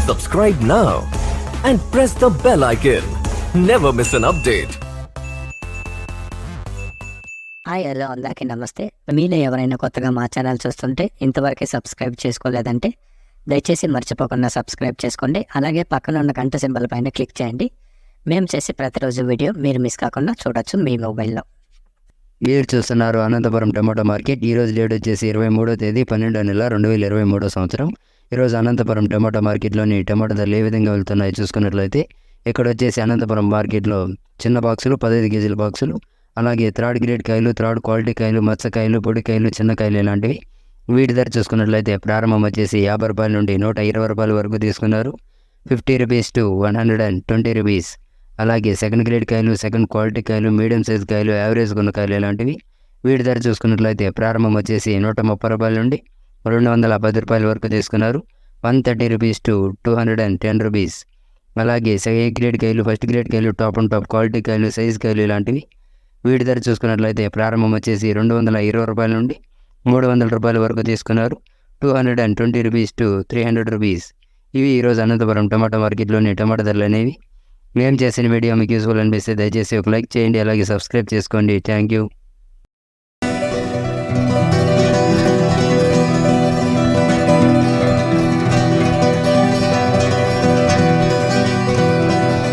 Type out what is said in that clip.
Subscribe now and press the bell icon. Never miss an update. Hi hello అందరికీ నమస్తే. మీలో ఎవరైనా కొత్తగా మా ఛానల్ చూస్తుంటే ఇంతవరకు సబ్స్క్రైబ్ చేసుకోలేదంటే దయచేసి మర్చిపోకుండా సబ్స్క్రైబ్ చేసుకోండి. అలాగే పక్కన ఉన్న గంట సింబల్ పైన క్లిక్ చేయండి. మేము చేసే ప్రతిరోజు వీడియో మీరు మిస్ కాకుండా చూడొచ్చు మీ మొబైల్లో. మీరు చూస్తున్నారు అనంతపురం టమాటో మార్కెట్. ఈరోజు డేట్ వచ్చేసి 23వ తేదీ 12వ నెల 2023 సంవత్సరం. ఈరోజు అనంతపురం టమాటో మార్కెట్లోని టమాటో ధరలు ఏ విధంగా వెళ్తున్నాయో చూసుకున్నట్లయితే ఇక్కడ వచ్చేసి అనంతపురం మార్కెట్లో చిన్న బాక్సులు 15 కేజీల బాక్సులు, అలాగే థర్డ్ గ్రేడ్ కాయలు, థర్డ్ క్వాలిటీ కాయలు, మచ్చకాయలు, పొడికాయలు, చిన్నకాయలు ఇలాంటివి. వీటి ధర చూసుకున్నట్లయితే ప్రారంభం వచ్చేసి 50 రూపాయల నుండి 120 రూపాయల వరకు తీసుకున్నారు. 50 రూపీస్ టు 120 రూపీస్. అలాగే సెకండ్ గ్రేడ్ కాయలు, సెకండ్ క్వాలిటీ కాయలు, మీడియం సైజ్ కాయలు, యావరేజ్ కొన్న కాయలు ఇలాంటివి. వీటి ధర చూసుకున్నట్లయితే ప్రారంభం వచ్చేసి 130 రూపాయల నుండి 210 రూపాయల వరకు తీసుకున్నారు. 130 రూపీస్ టు 210 రూపీస్. అలాగే ఏ గ్రేడ్ కాయలు, ఫస్ట్ గ్రేడ్ కాయలు, టాప్ అండ్ టాప్ క్వాలిటీ కాయలు, సైజ్ కాయలు ఇలాంటివి. వీటి ధర చూసుకున్నట్లయితే ప్రారంభం వచ్చేసి 220 రూపాయల నుండి 300 రూపాయల వరకు తీసుకున్నారు. 220 రూపీస్ టు 300 రూపీస్. ఇవి ఈరోజు అనంతపురం టమాటో మార్కెట్లోని టమాటో ధరలు అనేవి. మేము చేసిన వీడియో మీకు యూస్ఫుల్ అనిపిస్తే దయచేసి ఒక లైక్ చేయండి, అలాగే సబ్స్క్రైబ్ చేసుకోండి. Thank you.